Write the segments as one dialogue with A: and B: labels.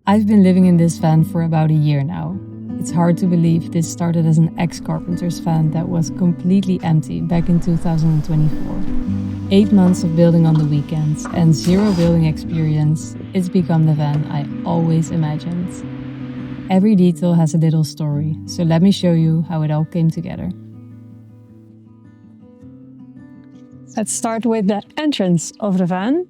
A: I've been living in this van for about a year now. It's hard to believe this started as an ex-carpenter's van that was completely empty back in 2024. 8 months of building on the weekends and zero building experience, it's become the van I always imagined. Every detail has a little story, so let me show you how it all came together. Let's start with the entrance of the van.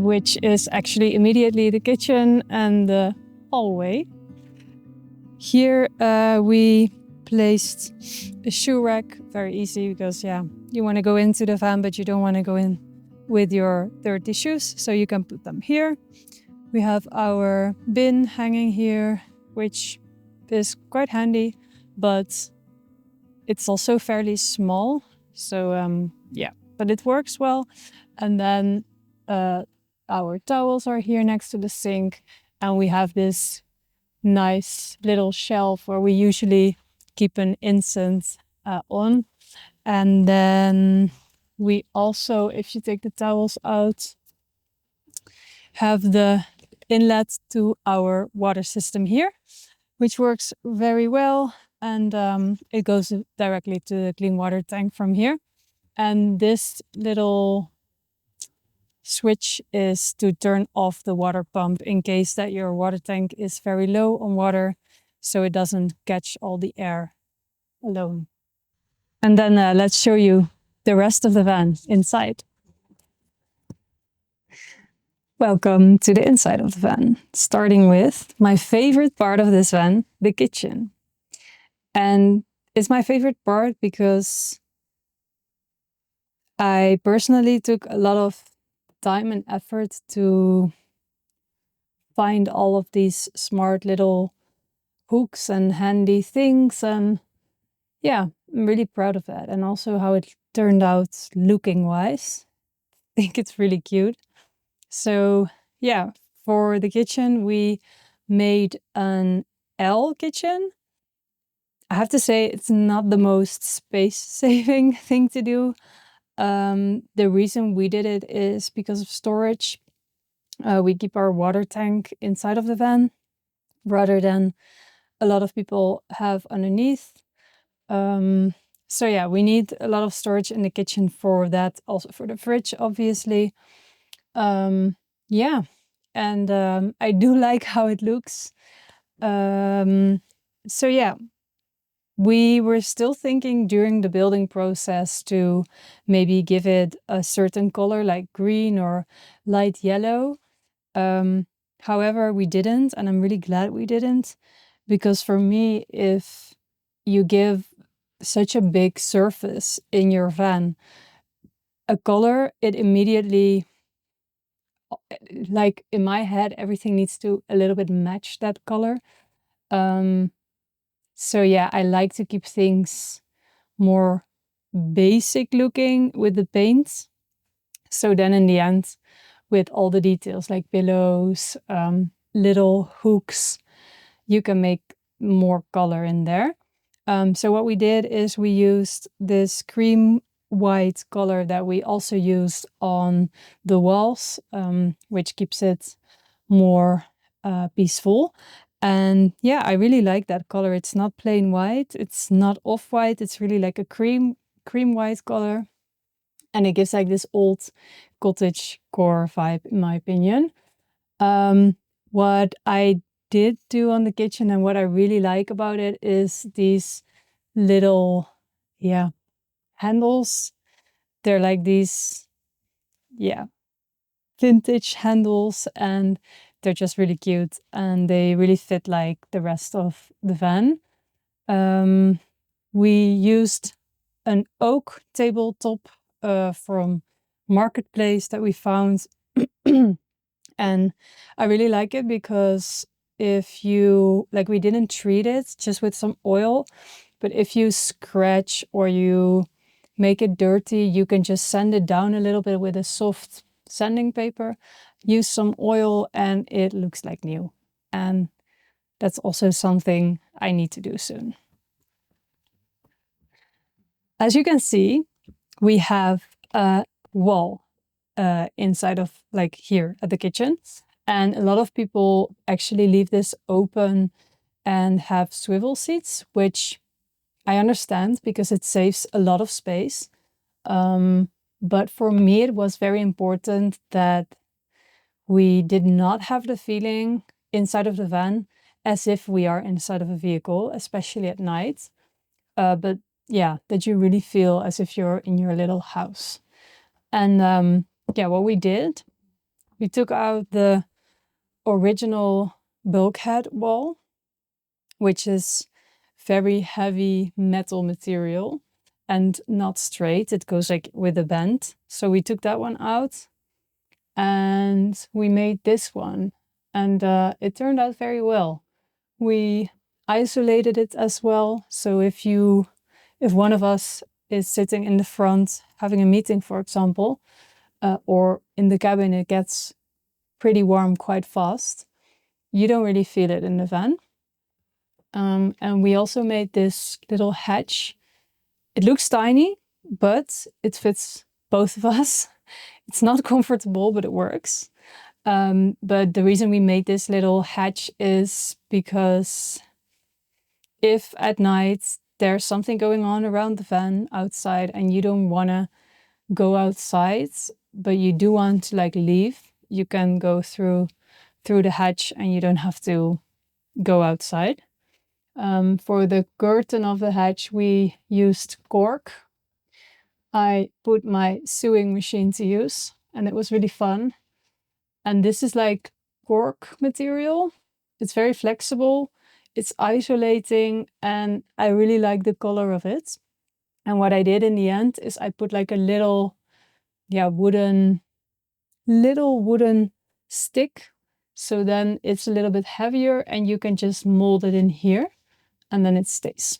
A: Which is actually immediately the kitchen and the hallway. Here we placed a shoe rack, very easy because you want to go into the van but you don't want to go in with your dirty shoes, so you can put them here. We have our bin hanging here, which is quite handy, but it's also fairly small, so but it works well. And then our towels are here next to the sink, and we have this nice little shelf where we usually keep an incense on. And then we also, if you take the towels out, have the inlet to our water system here, which works very well, and it goes directly to the clean water tank from here. And this little switch is to turn off the water pump in case that your water tank is very low on water, so it doesn't catch all the air alone. And then let's show you the rest of the van inside. Welcome to the inside of the van, starting with my favorite part of this van, the kitchen. And it's my favorite part because I personally took a lot of time and effort to find all of these smart little hooks and handy things, and I'm really proud of that, and also how it turned out looking wise. I think it's really cute. So for the kitchen we made an L kitchen. I have to say it's not the most space-saving thing to do. The reason we did it is because of storage. We keep our water tank inside of the van rather than a lot of people have underneath. We need a lot of storage in the kitchen for that, also for the fridge, obviously. And I do like how it looks. We were still thinking during the building process to maybe give it a certain color like green or light yellow. However, we didn't, and I'm really glad we didn't, because for me, if you give such a big surface in your van a color, it immediately, like in my head, everything needs to a little bit match that color. I like to keep things more basic looking with the paint. So then in the end, with all the details like pillows, little hooks, you can make more color in there. So what we did is we used this cream white color that we also used on the walls, which keeps it more peaceful. And I really like that color. It's not plain white, it's not off-white, it's really like a cream white color. And it gives like this old cottage core vibe, in my opinion. What I did do on the kitchen and what I really like about it is these little handles. They're like these vintage handles, and they're just really cute, and they really fit like the rest of the van. We used an oak tabletop from Marketplace that we found. And I really like it because if you, like, we didn't treat it just with some oil, but if you scratch or you make it dirty, you can just sand it down a little bit with a soft sanding paper, use some oil, and it looks like new. And that's also something I need to do soon. As you can see, we have a wall inside of, like, here at the kitchen. And a lot of people actually leave this open and have swivel seats, which I understand because it saves a lot of space. But for me, it was very important that we did not have the feeling inside of the van as if we are inside of a vehicle, especially at night. But yeah, that you really feel as if you're in your little house. And yeah, what we did, we took out the original bulkhead wall, which is very heavy metal material and not straight. It goes like with a bend. So we took that one out and we made this one, and it turned out very well. We isolated it as well. So if one of us is sitting in the front having a meeting, for example, or in the cabin, it gets pretty warm quite fast. You don't really feel it in the van. And we also made this little hatch. It looks tiny, but it fits both of us. It's not comfortable, but it works. But the reason we made this little hatch is because if at night there's something going on around the van outside and you don't want to go outside, but you do want to like leave, you can go through the hatch and you don't have to go outside. For the curtain of the hatch, we used cork. I put my sewing machine to use and it was really fun. And this is like cork material. It's very flexible. It's isolating and I really like the color of it. And what I did in the end is I put like a little wooden stick. So then it's a little bit heavier and you can just mold it in here and then it stays.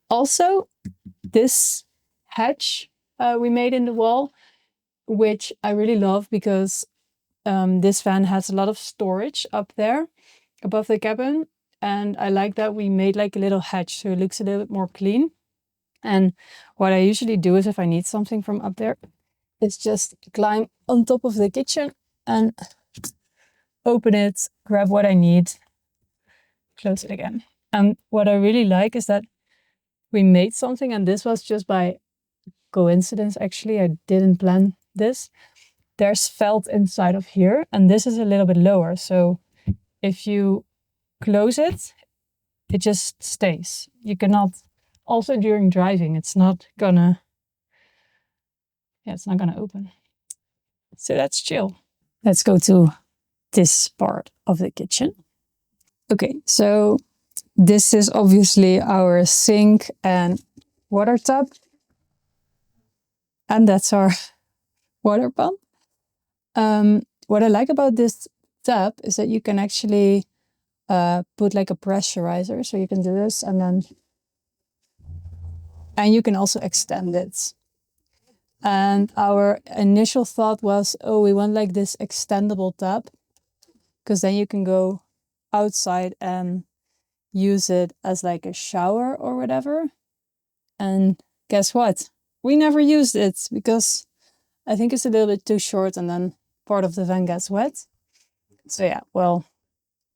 A: Also, this hatch we made in the wall, which I really love because this van has a lot of storage up there above the cabin. And I like that we made like a little hatch so it looks a little bit more clean. And what I usually do is if I need something from up there, is just climb on top of the kitchen and open it, grab what I need, close it again. And what I really like is that we made something, and this was just by coincidence actually, I didn't plan this. There's felt inside of here, and this is a little bit lower. So if you close it, it just stays. You cannot, also during driving, it's not gonna open. So that's chill. Let's go to this part of the kitchen. Okay, so this is obviously our sink and water tub. And that's our water pump. What I like about this tub is that you can actually put like a pressurizer. So you can do this and you can also extend it. And our initial thought was, oh, we want like this extendable tub because then you can go outside and use it as like a shower or whatever. And guess what? We never used it because I think it's a little bit too short and then part of the van gets wet. So yeah, well,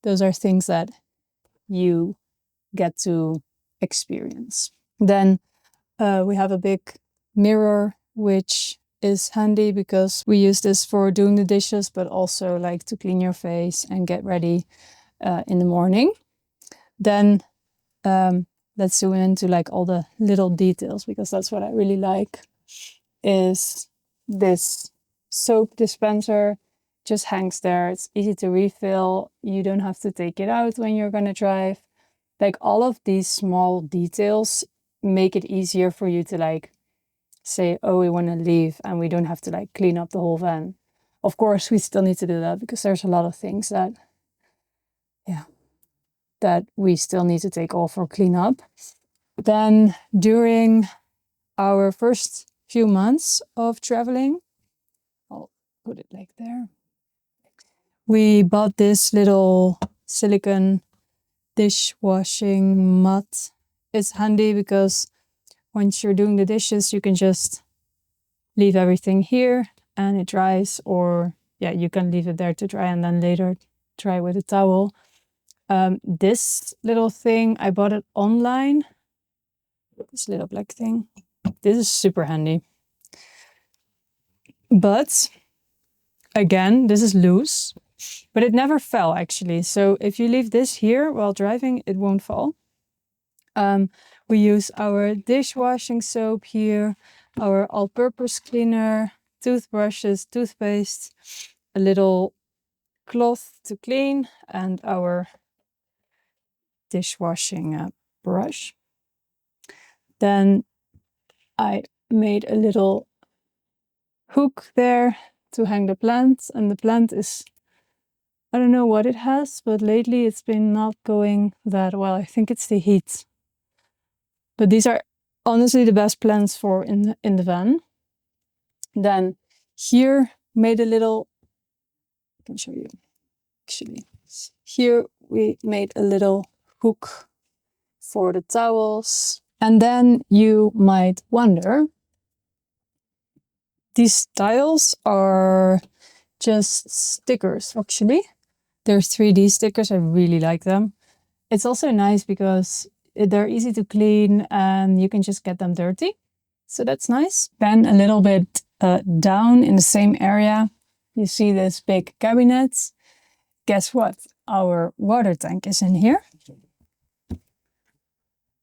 A: those are things that you get to experience. Then we have a big mirror, which is handy because we use this for doing the dishes, but also like to clean your face and get ready in the morning. Then let's zoom into like all the little details, because that's what I really like, is this soap dispenser just hangs there. It's easy to refill. You don't have to take it out when you're going to drive. Like all of these small details make it easier for you to like say, oh, we want to leave and we don't have to like clean up the whole van. Of course, we still need to do that because there's a lot of things that we still need to take off or clean up. Then during our first few months of traveling, I'll put it like there, we bought this little silicone dishwashing mat. It's handy because once you're doing the dishes, you can just leave everything here and it dries, or yeah, you can leave it there to dry and then later dry with a towel. This little thing, I bought it online. This little black thing. This is super handy. But again, this is loose, but it never fell actually. So if you leave this here while driving, it won't fall. We use our dishwashing soap here, our all-purpose cleaner, toothbrushes, toothpaste, a little cloth to clean, and our dishwashing brush. Then I made a little hook there to hang the plant, and the plant is, I don't know what it has, but lately it's been not going that well. I think it's the heat. But these are honestly the best plants for in the van. Then here made a little, I can show you actually. Here we made a little hook for the towels. And then you might wonder, these tiles are just stickers actually. They're 3D stickers, I really like them. It's also nice because they're easy to clean and you can just get them dirty. So that's nice. Then a little bit down in the same area, you see this big cabinet. Guess what? Our water tank is in here.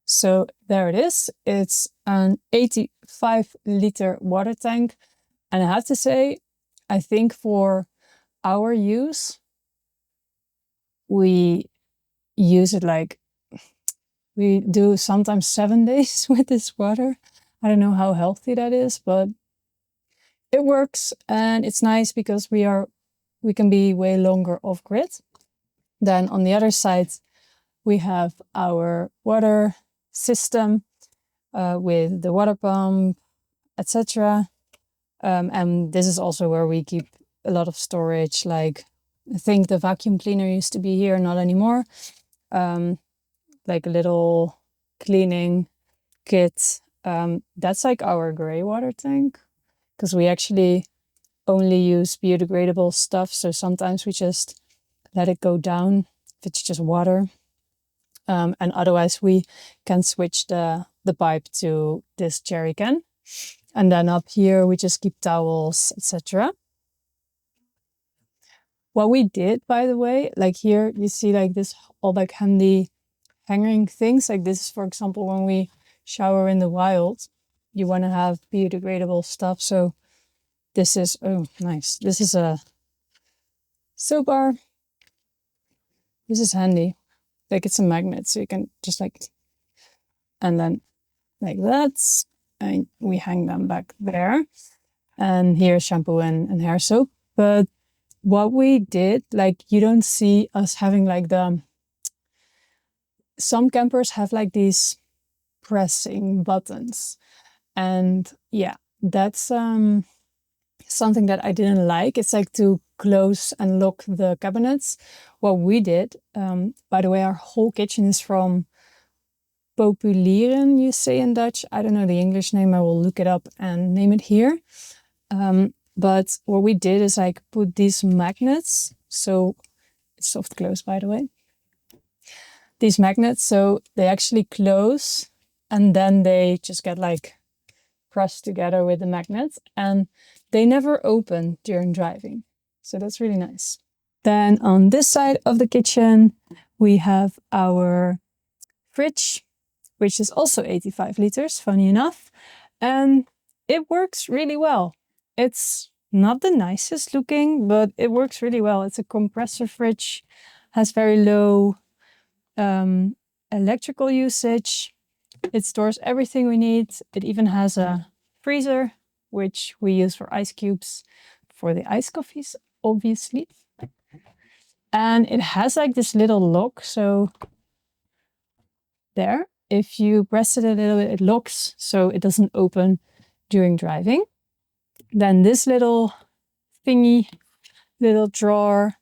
A: So there it is. It's an 85-liter water tank. And I have to say, I think for our use, we use it like, we do sometimes 7 days with this water. I don't know how healthy that is, but it works and it's nice because we can be way longer off grid. Then on the other side, we have our water system with the water pump, etc. And this is also where we keep a lot of storage. Like, I think the vacuum cleaner used to be here, not anymore. Like a little cleaning kit. That's like our gray water tank, because we actually only use biodegradable stuff. So sometimes we just let it go down if it's just water. And otherwise we can switch the pipe to this jerry can. And then up here we just keep towels, etc. What we did, by the way, like here you see like this all like handy hanging things. Like this is, for example, when we shower in the wild, you want to have biodegradable stuff. So this is, oh nice, this is a soap bar. This is handy. Like it's a magnet, so you can just like, and then like that, and we hang them back there. And here's shampoo and hair soap. But what we did, like you don't see us having like some campers have like these pressing buttons. And yeah, that's something that I didn't like. It's like to close and lock the cabinets. What we did, by the way, our whole kitchen is from Populieren, you say in Dutch. I don't know the English name. I will look it up and name it here. But what we did is like put these magnets. So it's soft close, by the way. These magnets, so they actually close and then they just get like pressed together with the magnets and they never open during driving. So that's really nice. Then on this side of the kitchen, we have our fridge, which is also 85 liters, funny enough. And it works really well. It's not the nicest looking, but it works really well. It's a compressor fridge, has very low electrical usage. It stores everything we need. It even has a freezer, which we use for ice cubes for the iced coffees, obviously. And it has like this little lock. So there, if you press it a little bit, it locks so it doesn't open during driving. Then this little thingy, little drawer,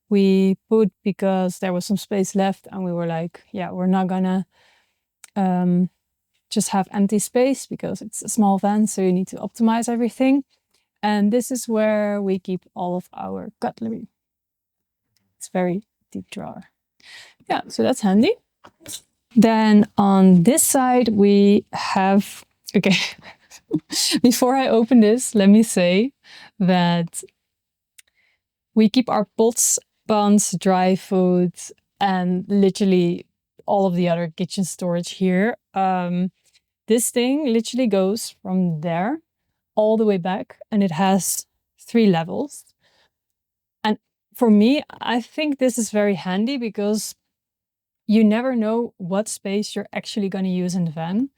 A: we put because there was some space left and we were like, yeah, we're not gonna just have empty space because it's a small van, so you need to optimize everything. And this is where we keep all of our cutlery. It's very deep drawer. Yeah, so that's handy. Then on this side, we have, okay, before I open this, let me say that we keep our pots, pans, dry food, and literally all of the other kitchen storage here. This thing literally goes from there all the way back, and it has 3 levels. And for me, I think this is very handy because you never know what space you're actually going to use in the van.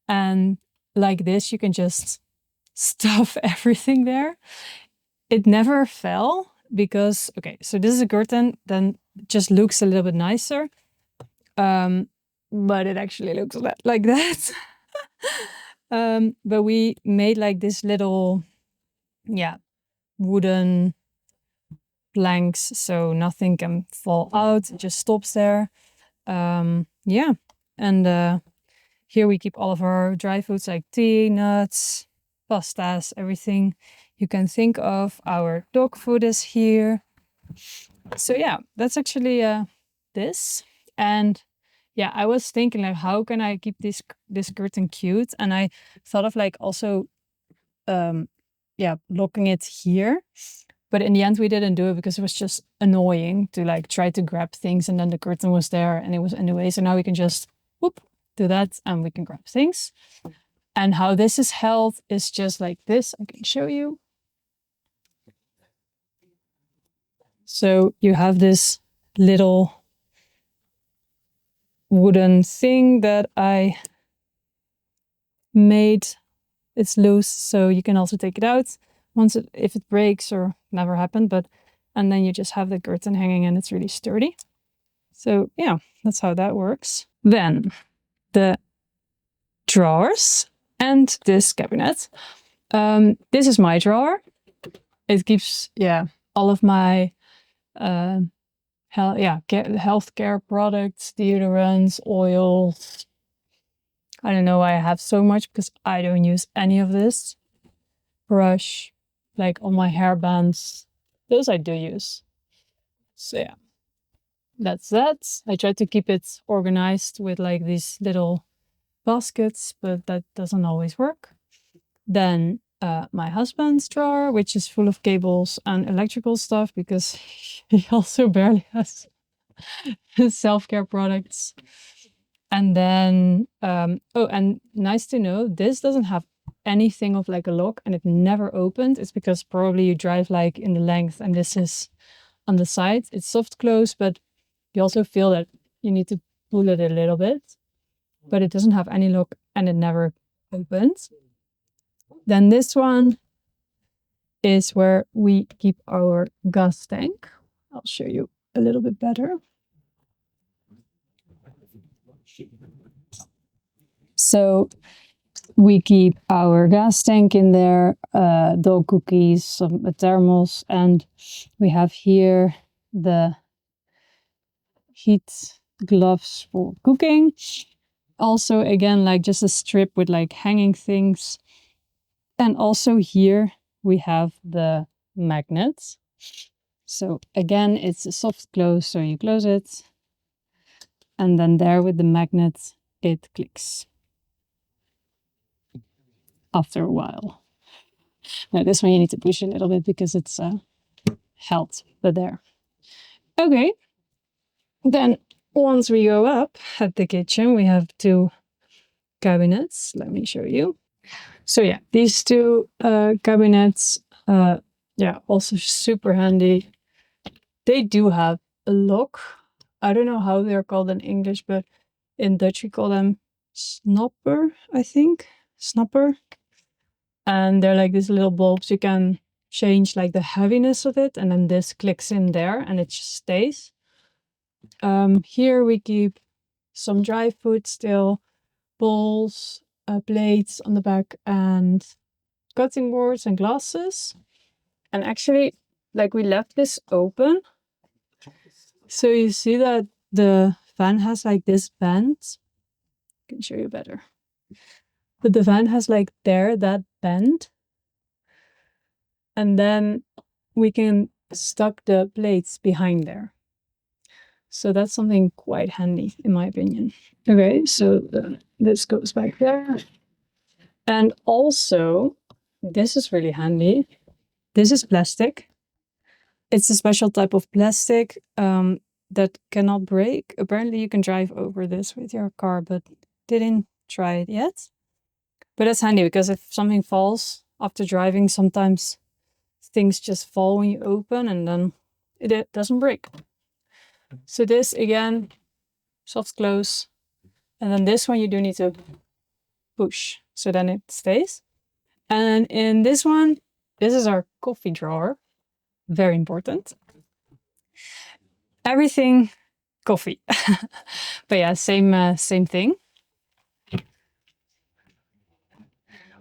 A: And like this, you can just stuff everything there. It never fell because, okay, so this is a curtain, then it just looks a little bit nicer. But it actually looks like that. But we made like this little, yeah, wooden planks so nothing can fall out. It just stops there. Yeah, and here we keep all of our dry foods like tea, nuts, pastas, everything you can think of. Our dog food is here. So yeah, that's actually this. And yeah, I was thinking like, how can I keep this curtain cute? And I thought of like also, yeah, locking it here. But in the end, we didn't do it because it was just annoying to like try to grab things and then the curtain was there and it was in the way. So now we can just whoop, do that and we can grab things. And how this is held is just like this. I can show you. So you have this little wooden thing that I made. It's loose, so you can also take it out if it breaks, or never happened, but and then you just have the curtain hanging and it's really sturdy. So yeah, that's how that works. Then the drawers and this cabinet. This is my drawer. It keeps, yeah, all of my healthcare products, deodorants, oils. I don't know why I have so much because I don't use any of this. Brush, like all my hair bands, those I do use. So yeah, that's that. I try to keep it organized with like these little baskets, but that doesn't always work. Then my husband's drawer, which is full of cables and electrical stuff because he also barely has self-care products. And then, oh, and nice to know, this doesn't have anything of like a lock and it never opened. It's because probably you drive like in the length and this is on the side. It's soft close, but you also feel that you need to pull it a little bit. But it doesn't have any lock and it never opens. Then this one is where we keep our gas tank. I'll show you a little bit better. So we keep our gas tank in there, dog cookies, some thermals, and we have here the heat gloves for cooking. Also, again, like just a strip with like hanging things. And also here we have the magnets. So again, it's a soft close, so you close it. And then there with the magnet, it clicks after a while. Now this one you need to push a little bit because it's held, but there. Okay, then once we go up at the kitchen, we have 2 cabinets. Let me show you. So yeah, these 2 cabinets, yeah, also super handy. They do have a lock. I don't know how they're called in English, but in Dutch we call them snopper, I think. Snopper. And they're like these little bulbs. You can change like the heaviness of it, and then this clicks in there and it just stays. Here we keep some dry food still, bowls, plates on the back, and cutting boards and glasses. And actually, like we left this open. So you see that the fan has like this bend. I can show you better. But the fan has like there, that bend. and then we can stuck the plates behind there. So that's something quite handy, in my opinion. Okay, so this goes back there. And also, this is really handy. This is plastic. It's a special type of plastic that cannot break. Apparently you can drive over this with your car, but didn't try it yet. But that's handy because if something falls after driving, sometimes things just fall when you open and then it doesn't break. So this again, soft close. And then this one you do need to push, so then it stays. And in this one, this is our coffee drawer. Very important. Everything coffee. But yeah, same thing.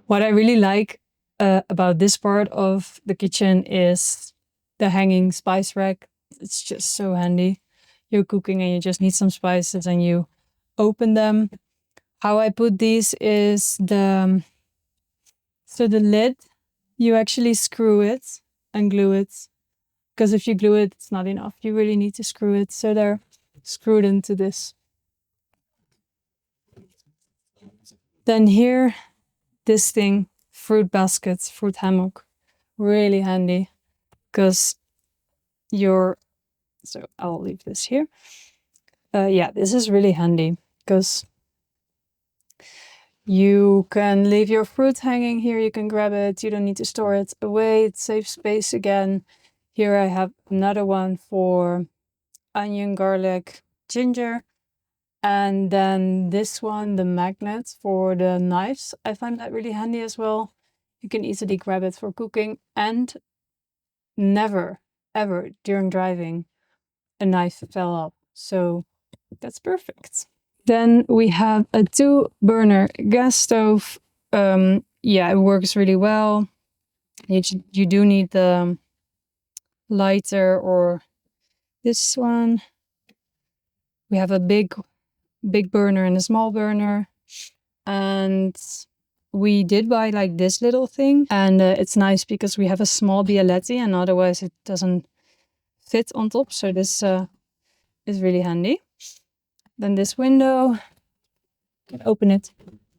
A: What I really like about this part of the kitchen is the hanging spice rack. It's just so handy. You're cooking and you just need some spices and you open them. How I put these is the lid, you actually screw it and glue it. Because if you glue it, it's not enough. You really need to screw it. So they're screwed into this. Then here, this thing, fruit baskets, fruit hammock, really handy. Because so I'll leave this here. Yeah, this is really handy because you can leave your fruit hanging here. You can grab it. You don't need to store it away. It saves space again. Here I have another one for onion, garlic, ginger. And then this one, the magnet for the knives. I find that really handy as well. You can easily grab it for cooking, and never, ever during driving a knife fell up. So that's perfect. Then we have a 2-burner gas stove. Yeah, it works really well. You do need the lighter or this one. We have a big burner and a small burner. And we did buy like this little thing. And it's nice because we have a small bialetti and otherwise it doesn't fit on top. So this is really handy. Then this window, you can open it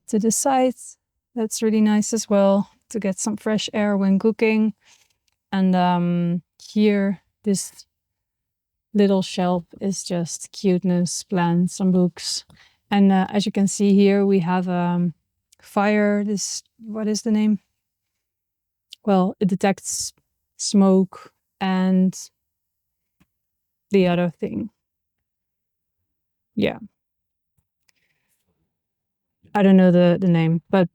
A: to the side. That's really nice as well to get some fresh air when cooking. And here, this little shelf is just cuteness, plants, some books. And as you can see here, we have fire. What is the name? Well, it detects smoke and the other thing. Yeah. I don't know the name, but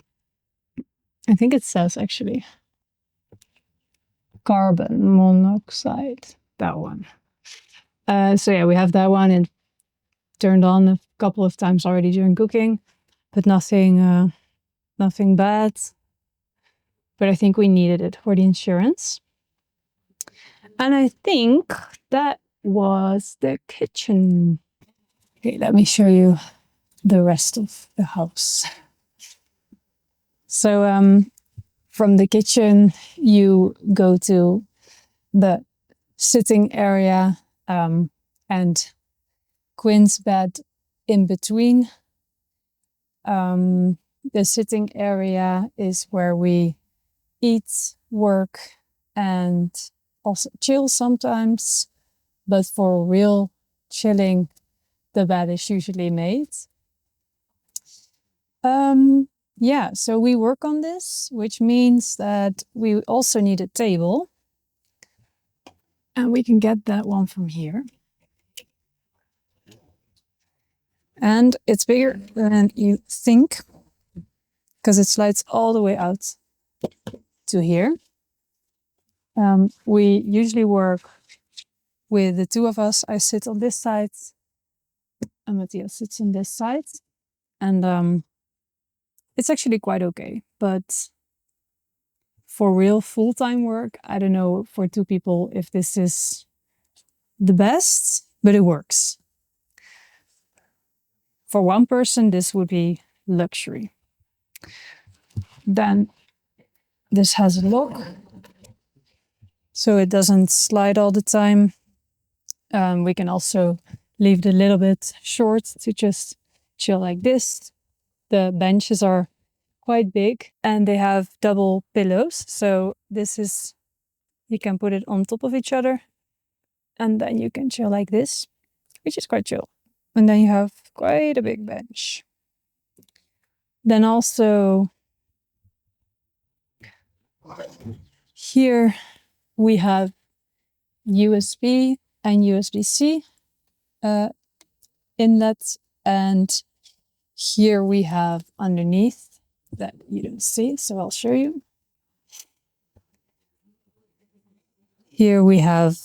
A: I think it says actually carbon monoxide, that one. So yeah, we have that one and turned on a couple of times already during cooking, but nothing bad. But I think we needed it for the insurance. And I think that was the kitchen. Okay, let me show you the rest of the house. So from the kitchen, you go to the sitting area and Quinn's bed in between. The sitting area is where we eat, work, and also chill sometimes. But for real chilling, the bed is usually made. Yeah, so we work on this, which means that we also need a table. And we can get that one from here. And it's bigger than you think because it slides all the way out to here. We usually work with the two of us. I sit on this side and Matthias sits on this side. And it's actually quite okay. But for real full-time work, I don't know for two people if this is the best, but it works. For one person, this would be luxury. Then this has a lock. so it doesn't slide all the time. We can also leave it a little bit short to just chill like this. The benches are quite big and they have double pillows. So this is, you can put it on top of each other and then you can chill like this, which is quite chill. And then you have quite a big bench. Then also here we have USB and USB-C inlets, and here we have underneath that you don't see, so I'll show you. Here we have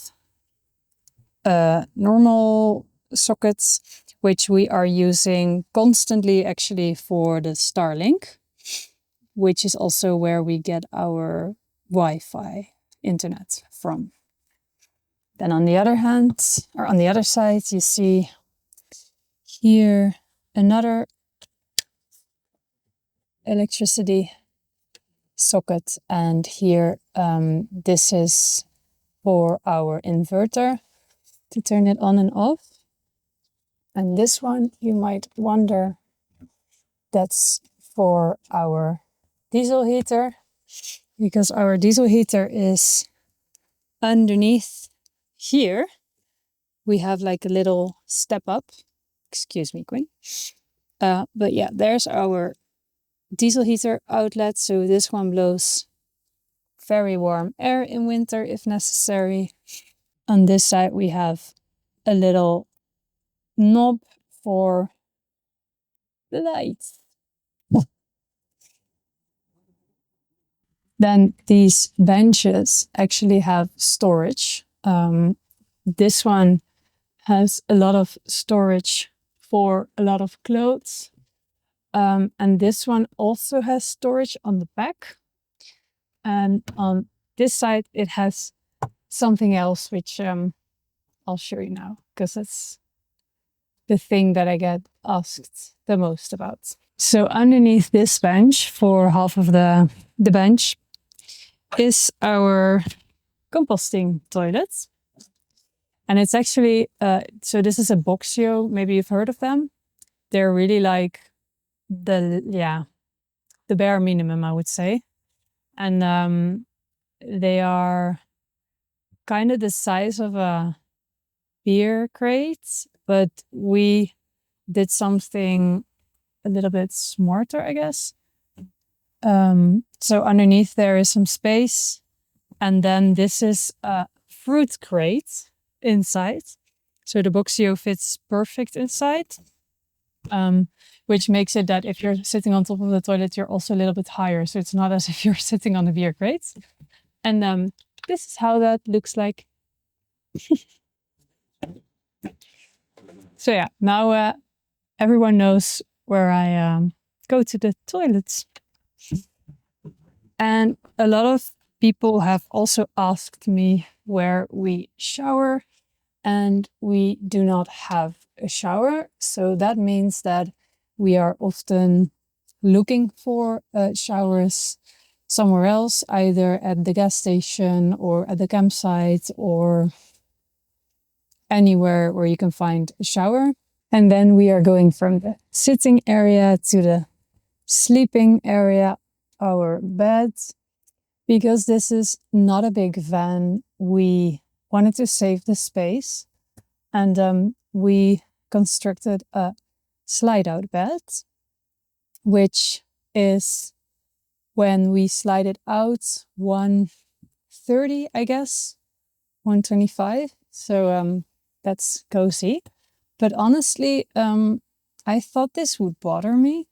A: normal sockets, which we are using constantly actually for the Starlink, which is also where we get our Wi-Fi internet from. Then on the other hand, or on the other side, you see here another electricity socket, and here this is for our inverter to turn it on and off. And this one, you might wonder, that's for our diesel heater, because our diesel heater is underneath here. We have like a little step up. Excuse me, Queen. But yeah, there's our diesel heater outlet. So this one blows very warm air in winter if necessary. On this side, we have a little knob for the lights. Then these benches actually have storage. This one has a lot of storage for a lot of clothes. And this one also has storage on the back. And on this side, it has something else, which I'll show you now, because that's the thing that I get asked the most about. So underneath this bench, for half of the bench, is our composting toilet. And it's actually, so this is a Boxio, maybe you've heard of them. They're really like the bare minimum, I would say. And they are kind of the size of a beer crate, but we did something a little bit smarter, I guess. So underneath there is some space, and then this is a fruit crate inside. So the Boxio fits perfect inside, which makes it that if you're sitting on top of the toilet, you're also a little bit higher. So it's not as if you're sitting on a beer crate. And this is how that looks like. So yeah, now everyone knows where I go to the toilets. And a lot of people have also asked me where we shower, and we do not have a shower. So that means that we are often looking for showers somewhere else, either at the gas station or at the campsite or anywhere where you can find a shower. And then we are going from the sitting area to the sleeping area, our bed. Because this is not a big van, we wanted to save the space, and we constructed a slide-out bed, which is, when we slide it out, 130, I guess, 125. So that's cozy. But honestly, I thought this would bother me,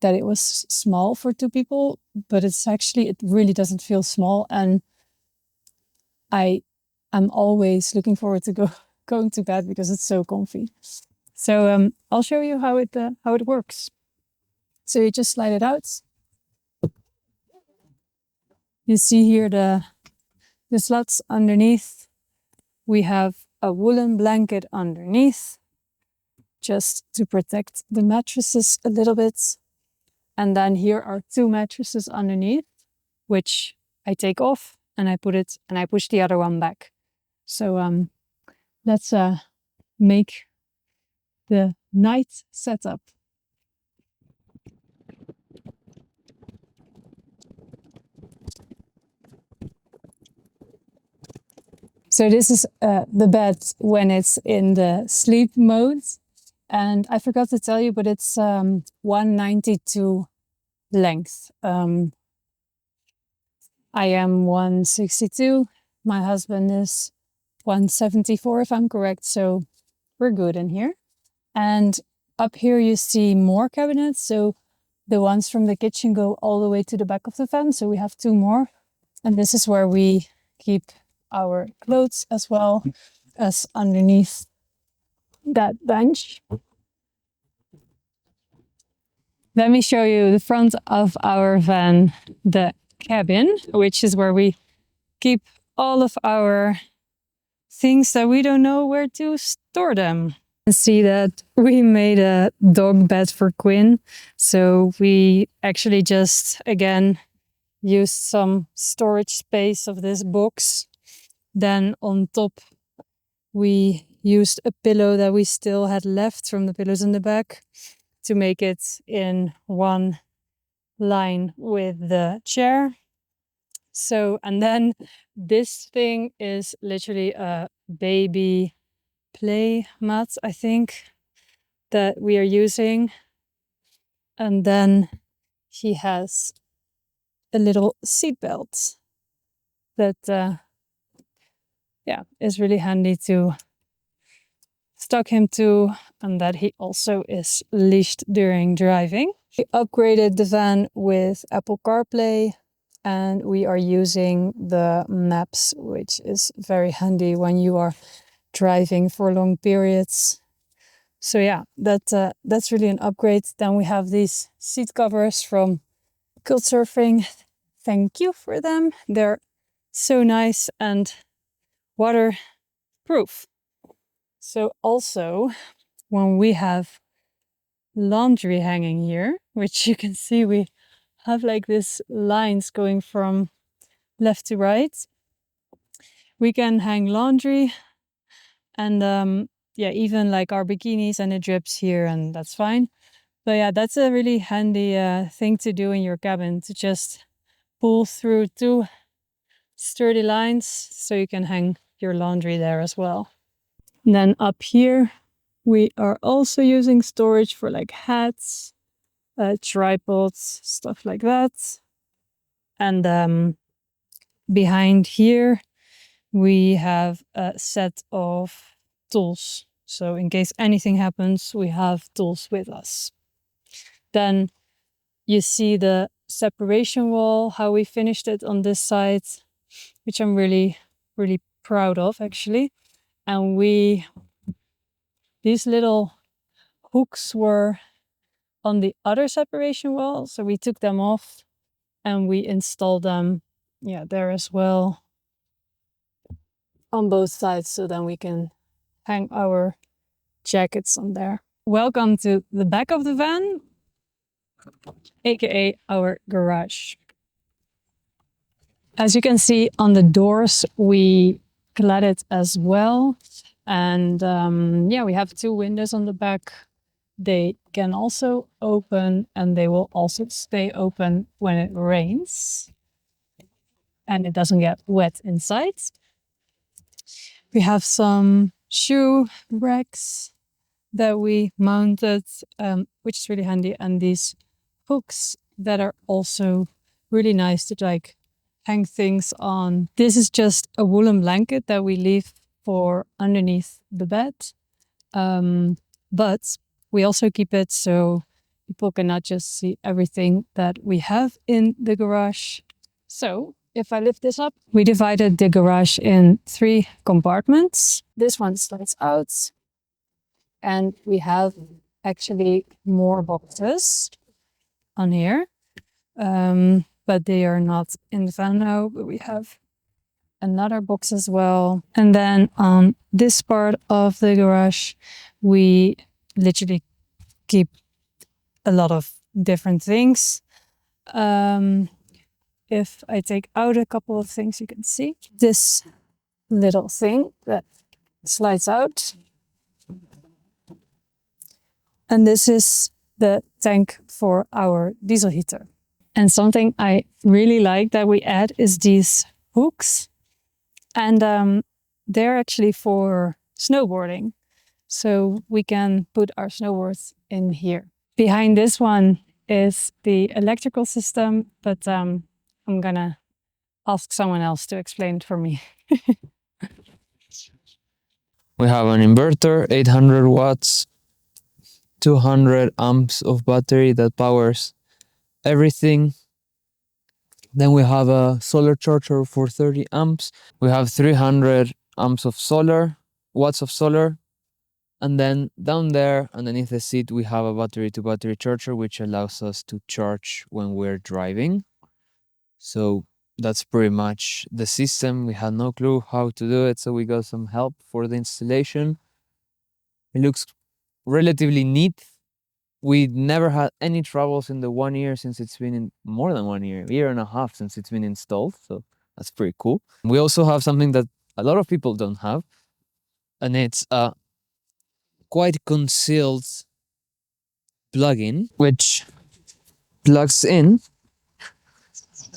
A: that it was small for two people, but it really doesn't feel small. And I'm always looking forward to going to bed because it's so comfy. So I'll show you how it works. So you just slide it out. You see here the slots underneath. We have a woolen blanket underneath, just to protect the mattresses a little bit. And then here are two mattresses underneath, which I take off and I push the other one back. So let's make the night setup. So this is the bed when it's in the sleep mode. And I forgot to tell you, but it's 192 length. I am 162. My husband is 174, if I'm correct. So we're good in here. And up here you see more cabinets. So the ones from the kitchen go all the way to the back of the van. So we have two more. And this is where we keep our clothes as well as underneath that bench. Let me show you the front of our van, the cabin, which is where we keep all of our things that we don't know where to store them. And see that we made a dog bed for Quinn. So we actually just, again, used some storage space of this box. Then on top, we used a pillow that we still had left from the pillows in the back to make it in one line with the chair. So, and then this thing is literally a baby play mat, I think, that we are using. And then he has a little seat belt that is really handy to stuck him to, and that he also is leashed during driving. We upgraded the van with Apple CarPlay, and we are using the maps, which is very handy when you are driving for long periods. So yeah, that's really an upgrade. Then we have these seat covers from Couchsurfing. Thank you for them. They're so nice and waterproof. So also, when we have laundry hanging here, which you can see we have like this lines going from left to right, we can hang laundry and even like our bikinis, and it drips here, and that's fine. But yeah, that's a really handy thing to do in your cabin, to just pull through two sturdy lines so you can hang your laundry there as well. And then up here, we are also using storage for like hats, tripods, stuff like that. And behind here, we have a set of tools. So in case anything happens, we have tools with us. Then you see the separation wall, how we finished it on this side, which I'm really, really proud of actually. And these little hooks were on the other separation wall. So we took them off and we installed them, there as well on both sides. So then we can hang our jackets on there. Welcome to the back of the van, aka our garage. As you can see on the doors, we clad it as well. And we have two windows on the back. They can also open, and they will also stay open when it rains and it doesn't get wet inside. We have some shoe racks that we mounted, which is really handy, and these hooks that are also really nice to like hang things on. This is just a woolen blanket that we leave for underneath the bed, but we also keep it so people cannot just see everything that we have in the garage. So if I lift this up, we divided the garage in 3 compartments. This one slides out, and we have actually more boxes on here, but they are not in the van now, but we have another box as well. And then on this part of the garage, we literally keep a lot of different things. if I take out a couple of things, you can see this little thing that slides out. And this is the tank for our diesel heater. And something I really like that we add is these hooks. And they're actually for snowboarding. So we can put our snowboards in here. Behind this one is the electrical system, but I'm gonna ask someone else to explain it for me.
B: We have an inverter, 800 watts, 200 amps of battery that powers everything. Then we have a solar charger for 30 amps. We have 300 amps of solar, watts of solar. And then down there, underneath the seat, we have a battery-to-battery charger, which allows us to charge when we're driving. So that's pretty much the system. We had no clue how to do it, so we got some help for the installation. It looks relatively neat. We never had any troubles in the 1 year since it's been in more than 1 year and a half since it's been installed. So that's pretty cool. We also have something that a lot of people don't have, and it's a quite concealed plugin, which plugs in.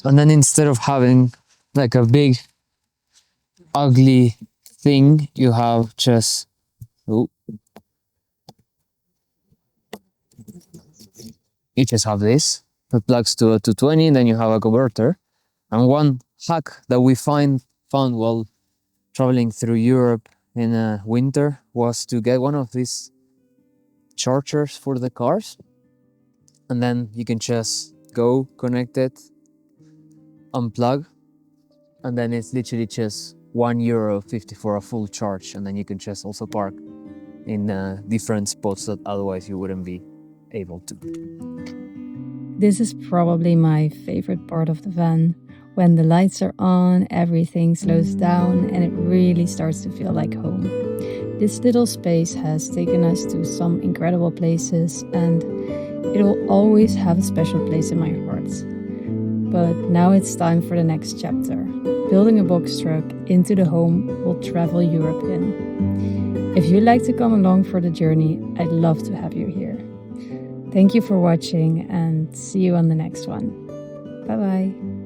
B: And then instead of having like a big ugly thing, you have just, oh, you just have this that plugs to a 220, and then you have a converter. And one hack that we found while traveling through Europe in winter was to get one of these chargers for the cars, and then you can just go connect it, unplug, and then it's literally just €1.50 for a full charge, and then you can just also park in different spots that otherwise you wouldn't be able to.
C: This is probably my favorite part of the van. When the lights are on, everything slows down and it really starts to feel like home. This little space has taken us to some incredible places, and it will always have a special place in my heart. But now it's time for the next chapter, building a box truck into the home we'll travel Europe in. If you'd like to come along for the journey, I'd love to have you here. Thank you for watching, and see you on the next one. Bye bye.